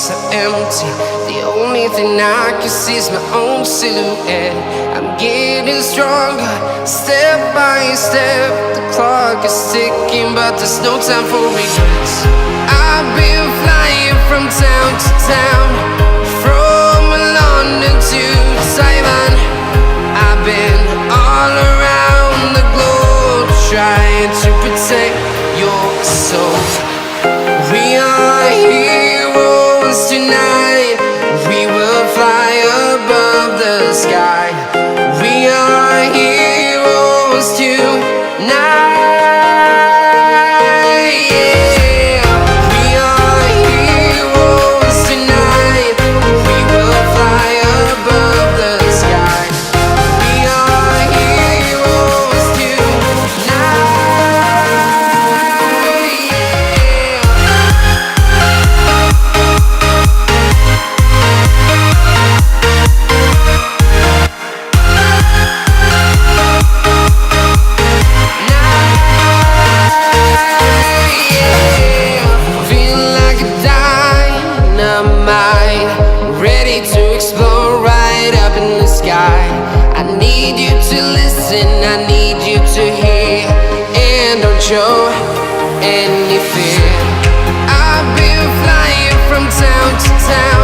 so empty. The only thing I can see is my own silhouette. I'm getting stronger, step by step. The clock is ticking, but there's no time for regrets. I've been flying from town to town, from London to Taiwan. I've been all around the globe, trying to protect your soul. We are heroes tonight. We will fly above the sky. We are heroes tonight. Yeah. We are heroes tonight. We will fly above the sky. We are heroes tonight. Ready to explore right up in the sky. I need you to listen, I need you to hear, and don't show any fear. I've been flying from town to town,